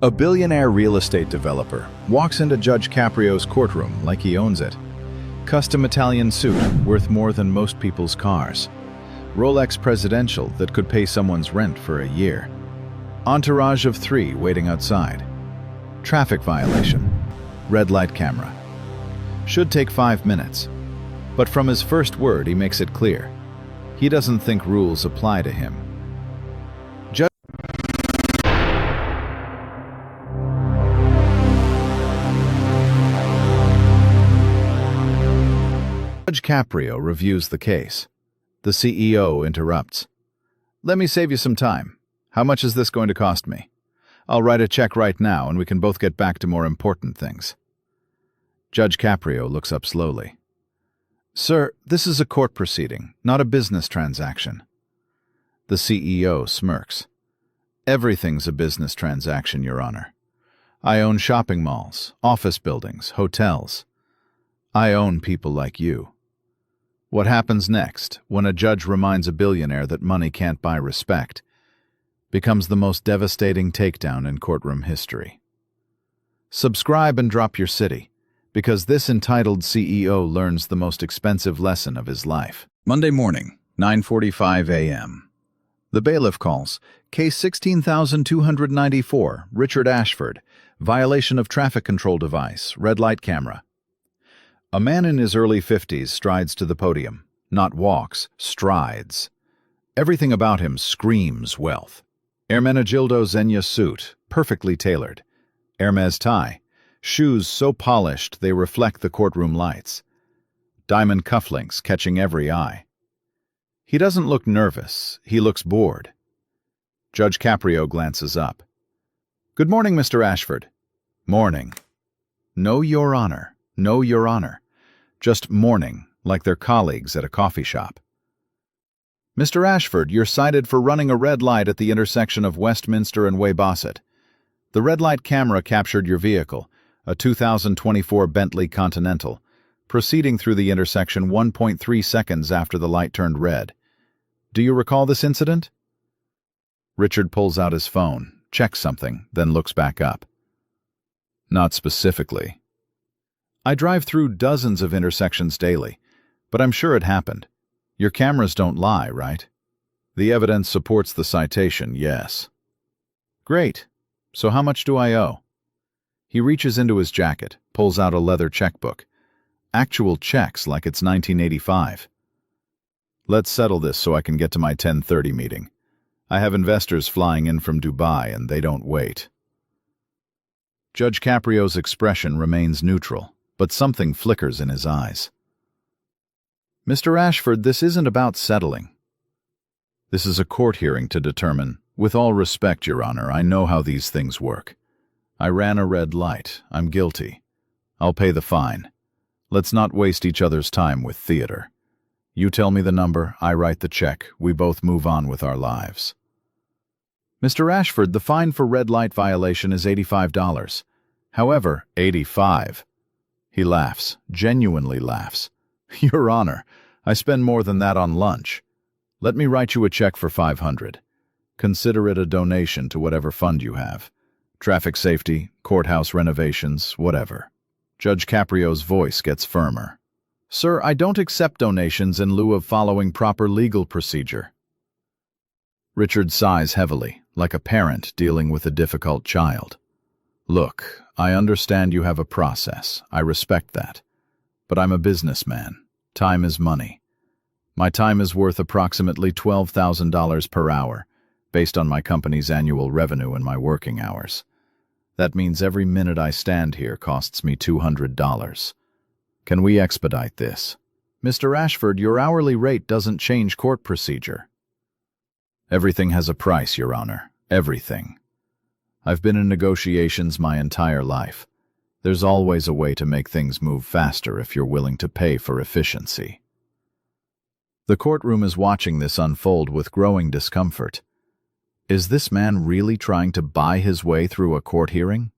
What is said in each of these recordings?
A billionaire real estate developer walks into Judge Caprio's courtroom like he owns it. Custom Italian suit worth more than most people's cars. Rolex Presidential that could pay someone's rent for a year. Entourage of 3 waiting outside. Traffic violation. Red light camera. Should take 5 minutes. But from his first word he makes it clear. He doesn't think rules apply to him. Judge Caprio reviews the case. The CEO interrupts. "Let me save you some time. How much is this going to cost me? I'll write a check right now and we can both get back to more important things." Judge Caprio looks up slowly. "Sir, this is a court proceeding, not a business transaction." The CEO smirks. "Everything's a business transaction, Your Honor. I own shopping malls, office buildings, hotels. I own people like you." What happens next, when a judge reminds a billionaire that money can't buy respect, becomes the most devastating takedown in courtroom history. Subscribe and drop your city, because this entitled CEO learns the most expensive lesson of his life. Monday morning, 9:45 a.m. The bailiff calls, Case 16,294, Richard Ashford, violation of traffic control device, red light camera. A man in his early 50s strides to the podium, not walks, strides. Everything about him screams wealth. Ermenegildo Zegna suit, perfectly tailored. Hermes tie, shoes so polished they reflect the courtroom lights. Diamond cufflinks catching every eye. He doesn't look nervous, he looks bored. Judge Caprio glances up. "Good morning, Mr. Ashford." "Morning." "No, Your Honor. No, Your Honor." Just morning, like their colleagues at a coffee shop. "Mr. Ashford, you're cited for running a red light at the intersection of Westminster and Weybosset. The red light camera captured your vehicle, a 2024 Bentley Continental, proceeding through the intersection 1.3 seconds after the light turned red. Do you recall this incident?" Richard pulls out his phone, checks something, then looks back up. "Not specifically. I drive through dozens of intersections daily, but I'm sure it happened. Your cameras don't lie, right?" "The evidence supports the citation, yes." "Great. So how much do I owe?" He reaches into his jacket, pulls out a leather checkbook. Actual checks like it's 1985. "Let's settle this so I can get to my 10:30 meeting. I have investors flying in from Dubai and they don't wait." Judge Caprio's expression remains neutral, but something flickers in his eyes. "Mr. Ashford, this isn't about settling. This is a court hearing to determine, with all respect, Your Honor, I know how these things work. I ran a red light. I'm guilty. I'll pay the fine. Let's not waste each other's time with theater. You tell me the number, I write the check, we both move on with our lives." "Mr. Ashford, the fine for red light violation is $85. However, 85. He laughs, genuinely laughs. "Your Honor, I spend more than that on lunch. Let me write you a check for $500. Consider it a donation to whatever fund you have. Traffic safety, courthouse renovations, whatever." Judge Caprio's voice gets firmer. "Sir, I don't accept donations in lieu of following proper legal procedure." Richard sighs heavily, like a parent dealing with a difficult child. "Look, I understand you have a process. I respect that. But I'm a businessman. Time is money. My time is worth approximately $12,000 per hour, based on my company's annual revenue and my working hours. That means every minute I stand here costs me $200. Can we expedite this?" "Mr. Ashford, your hourly rate doesn't change court procedure." "Everything has a price, Your Honor. Everything. I've been in negotiations my entire life. There's always a way to make things move faster if you're willing to pay for efficiency." The courtroom is watching this unfold with growing discomfort. Is this man really trying to buy his way through a court hearing?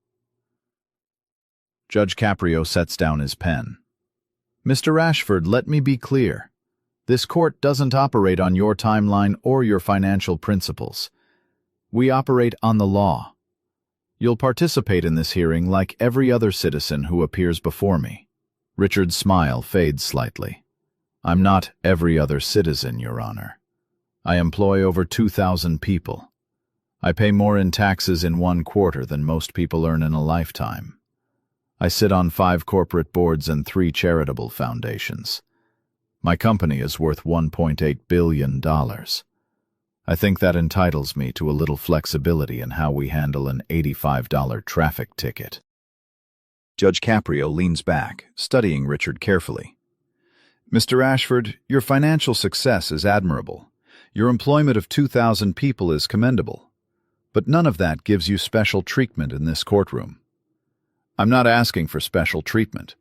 Judge Caprio sets down his pen. "Mr. Ashford, let me be clear. This court doesn't operate on your timeline or your financial principles. We operate on the law. You'll participate in this hearing like every other citizen who appears before me. Richard's smile fades slightly. I'm not every other citizen, Your Honor. I employ over 2,000 people. I pay more in taxes in 1 quarter than most people earn in a lifetime. I sit on 5 corporate boards and 3 charitable foundations. My company is worth $1.8 billion. I think that entitles me to a little flexibility in how we handle an $85 traffic ticket. Judge Caprio leans back, studying Richard carefully. Mr. Ashford, your financial success is admirable. Your employment of 2,000 people is commendable. But none of that gives you special treatment in this courtroom. I'm not asking for special treatment.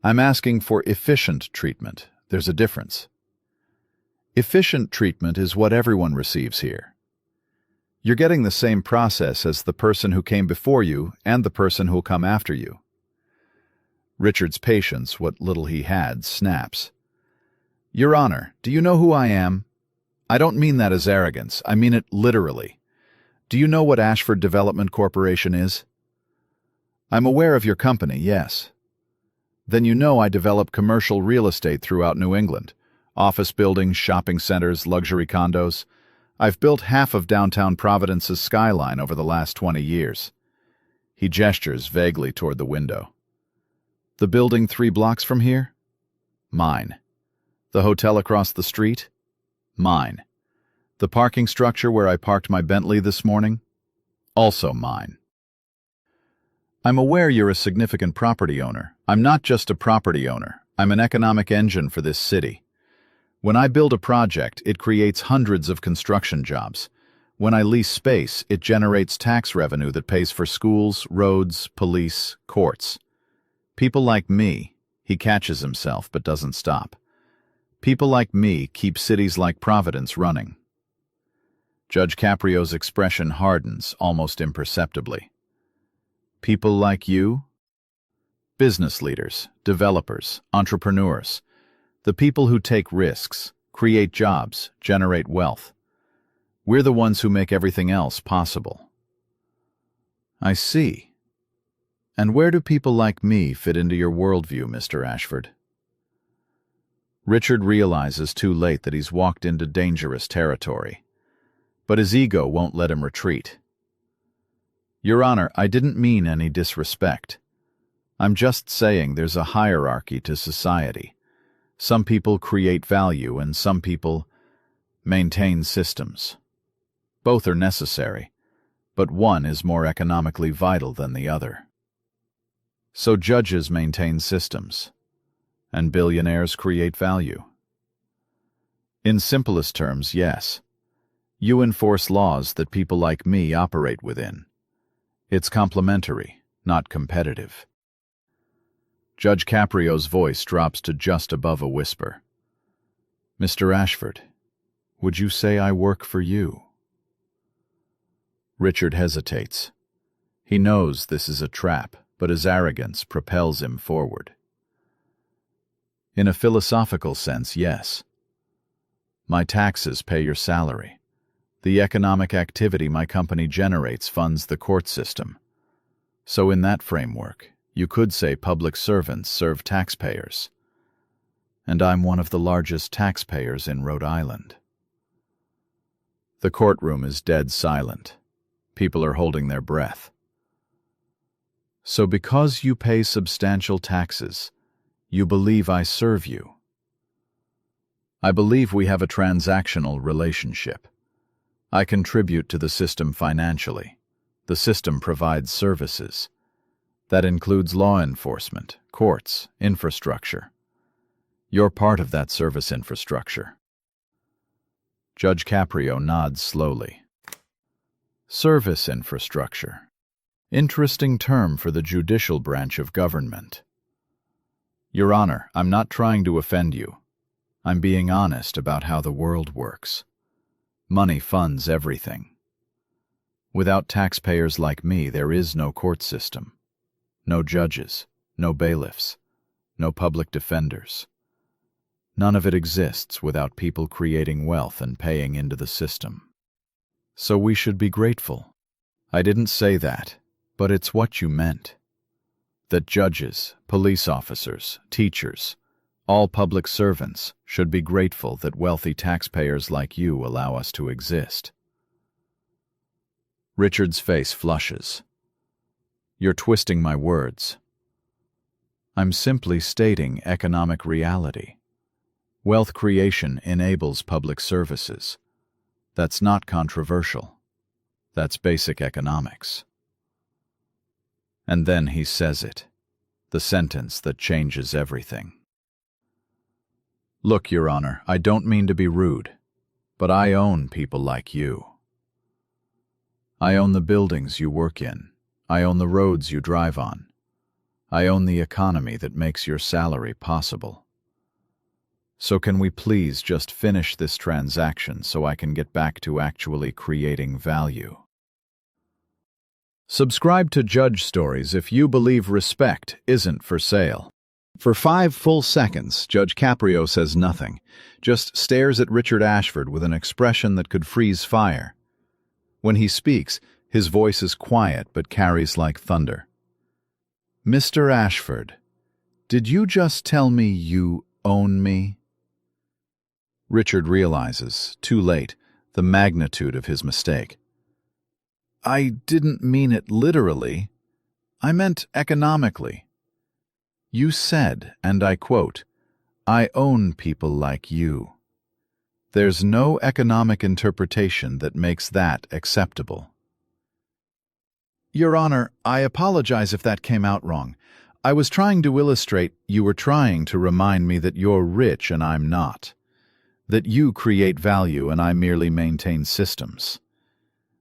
I'm asking for efficient treatment. There's a difference. Efficient treatment is what everyone receives here. You're getting the same process as the person who came before you and the person who'll come after you. Richard's patience, what little he had, snaps. Your Honor, do you know who I am? I don't mean that as arrogance. I mean it literally. Do you know what Ashford Development Corporation is? I'm aware of your company, yes. Then you know I develop commercial real estate throughout New England. Office buildings, shopping centers, luxury condos. I've built half of downtown Providence's skyline over the last 20 years. He gestures vaguely toward the window. The building 3 blocks from here? Mine. The hotel across the street? Mine. The parking structure where I parked my Bentley this morning? Also mine. I'm aware you're a significant property owner. I'm not just a property owner. I'm an economic engine for this city. When I build a project, it creates hundreds of construction jobs. When I lease space, it generates tax revenue that pays for schools, roads, police, courts. People like me, he catches himself but doesn't stop. People like me keep cities like Providence running. Judge Caprio's expression hardens almost imperceptibly. People like you? Business leaders, developers, entrepreneurs. The people who take risks, create jobs, generate wealth. We're the ones who make everything else possible. I see. And where do people like me fit into your worldview, Mr. Ashford? Richard realizes too late that he's walked into dangerous territory. But his ego won't let him retreat. Your Honor, I didn't mean any disrespect. I'm just saying there's a hierarchy to society. Some people create value and some people maintain systems. Both are necessary, but one is more economically vital than the other. So judges maintain systems, and billionaires create value. In simplest terms, yes. You enforce laws that people like me operate within. It's complementary, not competitive. Judge Caprio's voice drops to just above a whisper. Mr. Ashford, would you say I work for you? Richard hesitates. He knows this is a trap, but his arrogance propels him forward. In a philosophical sense, yes. My taxes pay your salary. The economic activity my company generates funds the court system. So in that framework, you could say public servants serve taxpayers. And I'm one of the largest taxpayers in Rhode Island. The courtroom is dead silent. People are holding their breath. So because you pay substantial taxes, you believe I serve you. I believe we have a transactional relationship. I contribute to the system financially. The system provides services. That includes law enforcement, courts, infrastructure. You're part of that service infrastructure. Judge Caprio nods slowly. Service infrastructure. Interesting term for the judicial branch of government. Your Honor, I'm not trying to offend you. I'm being honest about how the world works. Money funds everything. Without taxpayers like me, there is no court system. No judges, no bailiffs, no public defenders. None of it exists without people creating wealth and paying into the system. So we should be grateful. I didn't say that. But it's what you meant. That judges, police officers, teachers, all public servants should be grateful that wealthy taxpayers like you allow us to exist. Richard's face flushes. You're twisting my words. I'm simply stating economic reality. Wealth creation enables public services. That's not controversial. That's basic economics. And then he says it, the sentence that changes everything. Look, Your Honor, I don't mean to be rude, but I own people like you. I own the buildings you work in. I own the roads you drive on. I own the economy that makes your salary possible. So can we please just finish this transaction so I can get back to actually creating value? Subscribe to Judge Stories if you believe respect isn't for sale. For 5 full seconds, Judge Caprio says nothing, just stares at Richard Ashford with an expression that could freeze fire. When he speaks, his voice is quiet but carries like thunder. Mr. Ashford, did you just tell me you own me? Richard realizes, too late, the magnitude of his mistake. I didn't mean it literally. I meant economically. You said, and I quote, I own people like you. There's no economic interpretation that makes that acceptable. Your Honor, I apologize if that came out wrong. I was trying to illustrate you were trying to remind me that you're rich and I'm not. That you create value and I merely maintain systems.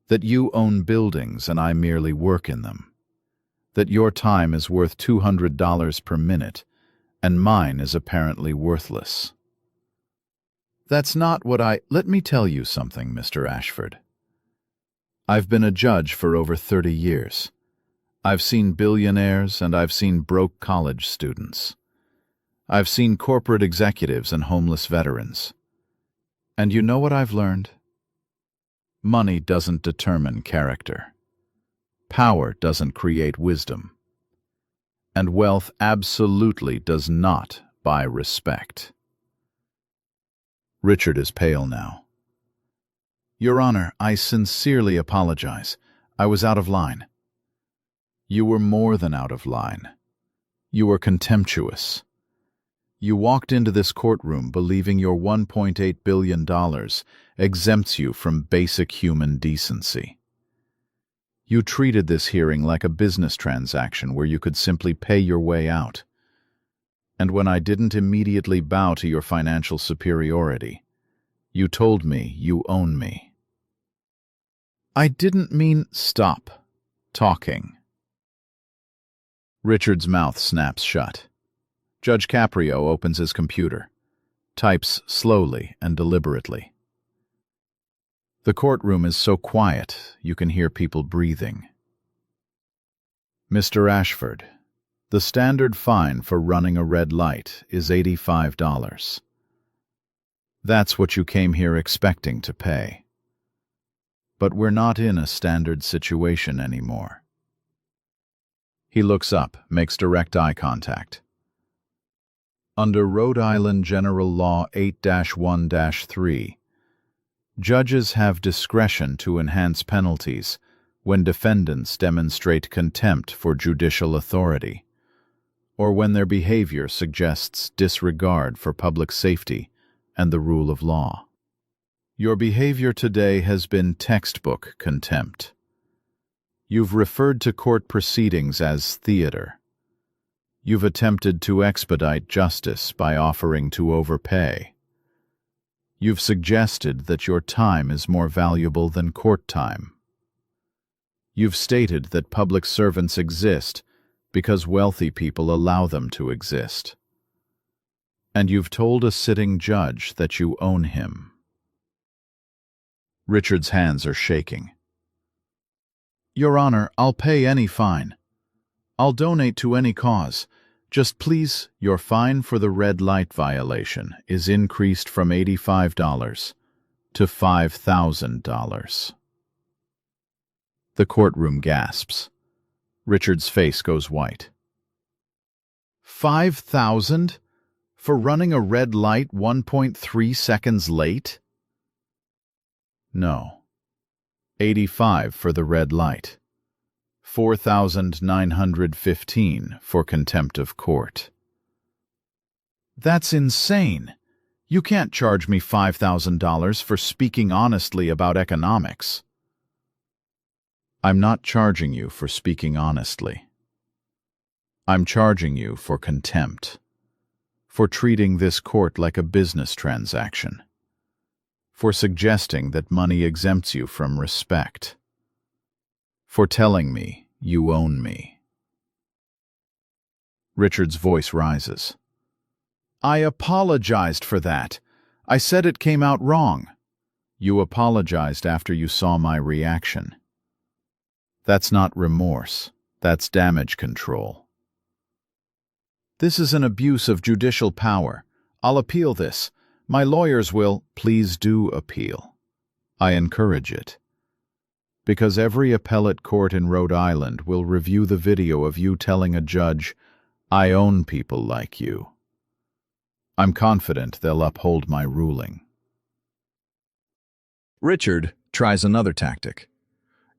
That you own buildings and I merely work in them. That your time is worth $200 per minute and mine is apparently worthless. That's not what Let me tell you something, Mr. Ashford. I've been a judge for over 30 years. I've seen billionaires and I've seen broke college students. I've seen corporate executives and homeless veterans. And you know what I've learned? Money doesn't determine character. Power doesn't create wisdom. And wealth absolutely does not buy respect. Richard is pale now. Your Honor, I sincerely apologize. I was out of line. You were more than out of line. You were contemptuous. You walked into this courtroom believing your $1.8 billion exempts you from basic human decency. You treated this hearing like a business transaction where you could simply pay your way out. And when I didn't immediately bow to your financial superiority, you told me you own me. I didn't mean stop talking. Richard's mouth snaps shut. Judge Caprio opens his computer, types slowly and deliberately. The courtroom is so quiet you can hear people breathing. Mr. Ashford, the standard fine for running a red light is $85. That's what you came here expecting to pay. But we're not in a standard situation anymore. He looks up, makes direct eye contact. Under Rhode Island General Law 8-1-3, judges have discretion to enhance penalties when defendants demonstrate contempt for judicial authority, or when their behavior suggests disregard for public safety and the rule of law. Your behavior today has been textbook contempt. You've referred to court proceedings as theater. You've attempted to expedite justice by offering to overpay. You've suggested that your time is more valuable than court time. You've stated that public servants exist because wealthy people allow them to exist. And you've told a sitting judge that you own him. Richard's hands are shaking. Your Honor, I'll pay any fine. I'll donate to any cause. Just please, your fine for the red light violation is increased from $85 to $5,000. The courtroom gasps. Richard's face goes white. 5,000 for running a red light 1.3 seconds late? No. 85 for the red light. 4,915 for contempt of court. That's insane. You can't charge me $5,000 for speaking honestly about economics. I'm not charging you for speaking honestly. I'm charging you for contempt, for treating this court like a business transaction, for suggesting that money exempts you from respect, for telling me you own me. Richard's voice rises. I apologized for that. I said it came out wrong. You apologized after you saw my reaction. That's not remorse. That's damage control. This is an abuse of judicial power. I'll appeal this. My lawyers will. Please do appeal. I encourage it. Because every appellate court in Rhode Island will review the video of you telling a judge, I own people like you. I'm confident they'll uphold my ruling. Richard tries another tactic.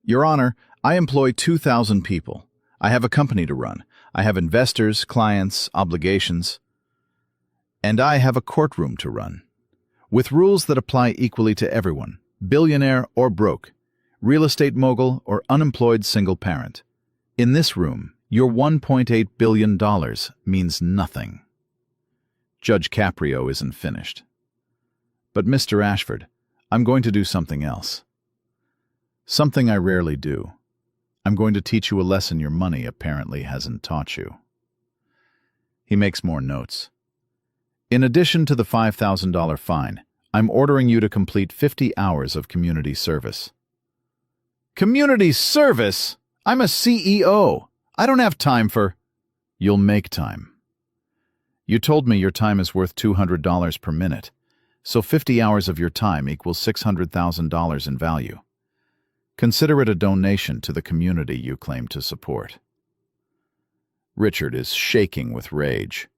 Your Honor, I employ 2,000 people. I have a company to run. I have investors, clients, obligations. And I have a courtroom to run. With rules that apply equally to everyone, billionaire or broke, real estate mogul or unemployed single parent. In this room, your $1.8 billion means nothing. Judge Caprio isn't finished. But Mr. Ashford, I'm going to do something else. Something I rarely do. I'm going to teach you a lesson your money apparently hasn't taught you. He makes more notes. In addition to the $5,000 fine, I'm ordering you to complete 50 hours of community service. Community service? I'm a CEO. I don't have time for... You'll make time. You told me your time is worth $200 per minute, so 50 hours of your time equals $600,000 in value. Consider it a donation to the community you claim to support. Richard is shaking with rage.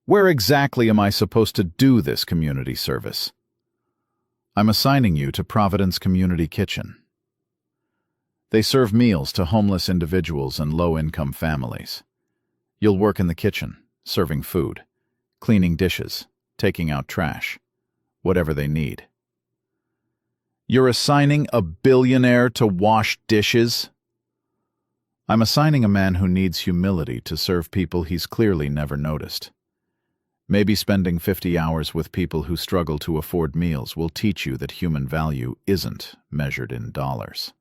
Where exactly am I supposed to do this community service? I'm assigning you to Providence Community Kitchen. They serve meals to homeless individuals and low-income families. You'll work in the kitchen, serving food, cleaning dishes, taking out trash, whatever they need. You're assigning a billionaire to wash dishes? I'm assigning a man who needs humility to serve people he's clearly never noticed. Maybe spending 50 hours with people who struggle to afford meals will teach you that human value isn't measured in dollars.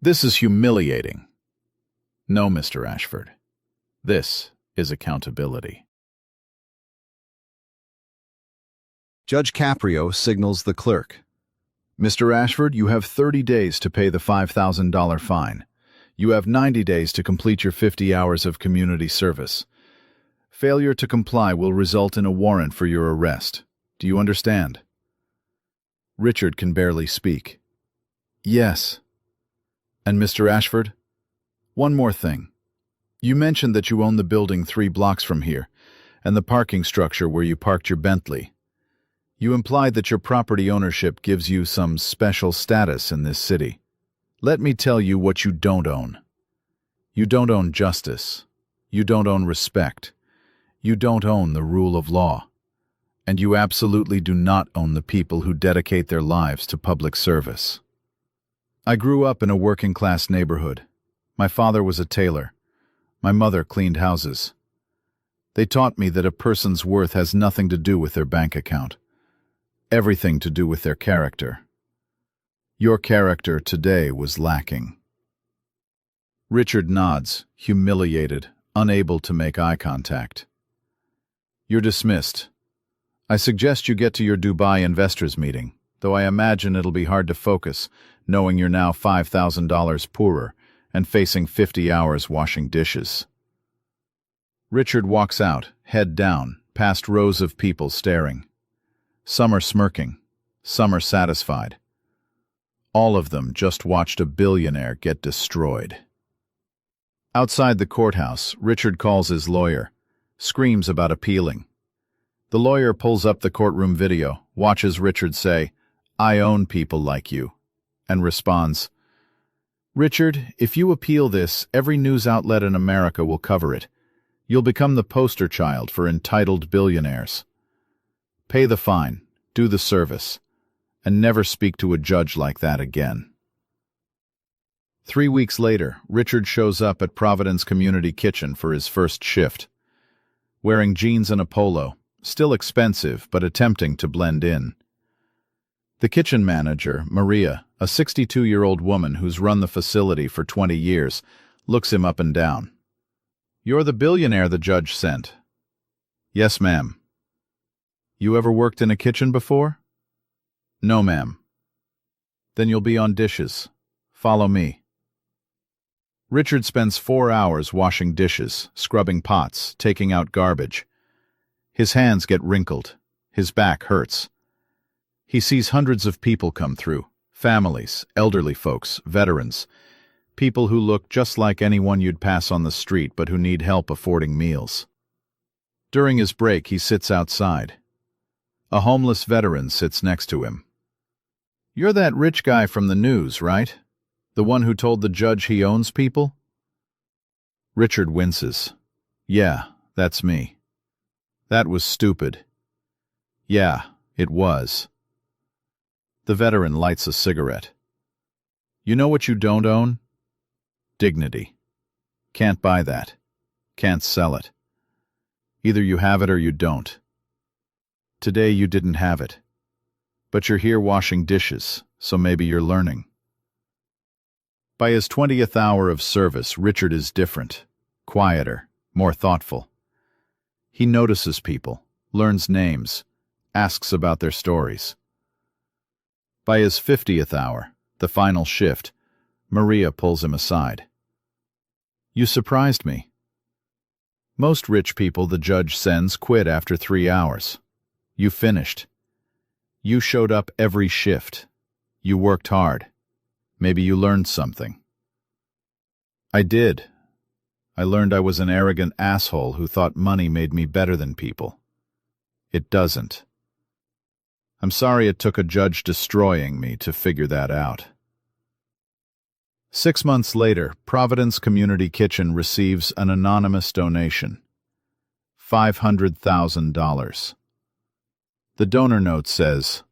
This is humiliating. No, Mr. Ashford. This is accountability. Judge Caprio signals the clerk. Mr. Ashford, you have 30 days to pay the $5,000 fine. You have 90 days to complete your 50 hours of community service. Failure to comply will result in a warrant for your arrest. Do you understand? Richard can barely speak. Yes. And Mr. Ashford, one more thing. You mentioned that you own the building 3 blocks from here, and the parking structure where you parked your Bentley. You implied that your property ownership gives you some special status in this city. Let me tell you what you don't own. You don't own justice. You don't own respect. You don't own the rule of law. And you absolutely do not own the people who dedicate their lives to public service. I grew up in a working-class neighborhood. My father was a tailor. My mother cleaned houses. They taught me that a person's worth has nothing to do with their bank account. Everything to do with their character. Your character today was lacking. Richard nods, humiliated, unable to make eye contact. You're dismissed. I suggest you get to your Dubai investors meeting, though I imagine it'll be hard to focus, knowing you're now $5,000 poorer and facing 50 hours washing dishes. Richard walks out, head down, past rows of people staring. Some are smirking, some are satisfied. All of them just watched a billionaire get destroyed. Outside the courthouse, Richard calls his lawyer, screams about appealing. The lawyer pulls up the courtroom video, watches Richard say, "I own people like you," and responds, "Richard, if you appeal this, every news outlet in America will cover it. You'll become the poster child for entitled billionaires. Pay the fine, do the service, and never speak to a judge like that again." 3 weeks later, Richard shows up at Providence Community Kitchen for his first shift. Wearing jeans and a polo, still expensive but attempting to blend in. The kitchen manager, Maria, a 62-year-old woman who's run the facility for 20 years, looks him up and down. "You're the billionaire the judge sent." "Yes, ma'am." "You ever worked in a kitchen before?" "No, ma'am." "Then you'll be on dishes. Follow me." Richard spends 4 hours washing dishes, scrubbing pots, taking out garbage. His hands get wrinkled. His back hurts. He sees hundreds of people come through, families, elderly folks, veterans, people who look just like anyone you'd pass on the street but who need help affording meals. During his break, he sits outside. A homeless veteran sits next to him. "You're that rich guy from the news, right? The one who told the judge he owns people?" Richard winces. "Yeah, that's me." "That was stupid." "Yeah, it was." The veteran lights a cigarette. "You know what you don't own? Dignity. Can't buy that. Can't sell it. Either you have it or you don't. Today you didn't have it. But you're here washing dishes, so maybe you're learning." By his 20th hour of service, Richard is different, quieter, more thoughtful. He notices people, learns names, asks about their stories. By his 50th hour, the final shift, Maria pulls him aside. "You surprised me. Most rich people the judge sends quit after 3 hours. You finished. You showed up every shift. You worked hard. Maybe you learned something." "I did. I learned I was an arrogant asshole who thought money made me better than people. It doesn't. I'm sorry it took a judge destroying me to figure that out." 6 months later, Providence Community Kitchen receives an anonymous donation. $500,000. The donor note says,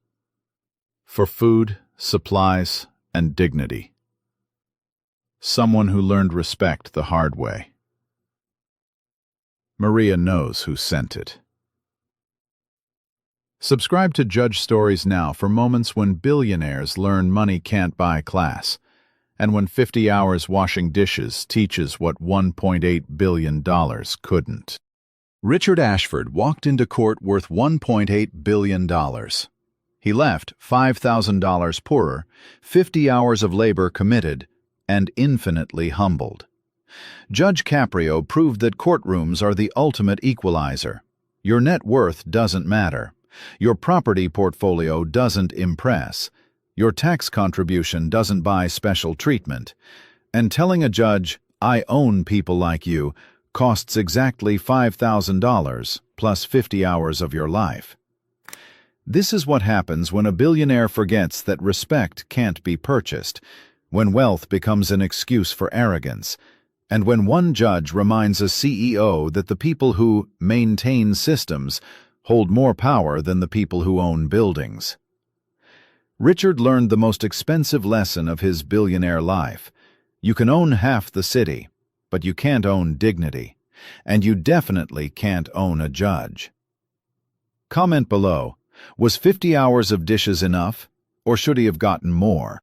"For food, supplies, and dignity. Someone who learned respect the hard way." Maria knows who sent it. Subscribe to Judge Stories now for moments when billionaires learn money can't buy class, and when 50 hours washing dishes teaches what $1.8 billion couldn't. Richard Ashford walked into court worth $1.8 billion. He left $5,000 poorer, 50 hours of labor committed, and infinitely humbled. Judge Caprio proved that courtrooms are the ultimate equalizer. Your net worth doesn't matter. Your property portfolio doesn't impress. Your tax contribution doesn't buy special treatment. And telling a judge, "I own people like you," costs exactly $5,000 plus 50 hours of your life. This is what happens when a billionaire forgets that respect can't be purchased, when wealth becomes an excuse for arrogance, and when one judge reminds a CEO that the people who maintain systems hold more power than the people who own buildings. Richard learned the most expensive lesson of his billionaire life. You can own half the city, but you can't own dignity, and you definitely can't own a judge. Comment below. Was 50 hours of dishes enough, or should he have gotten more?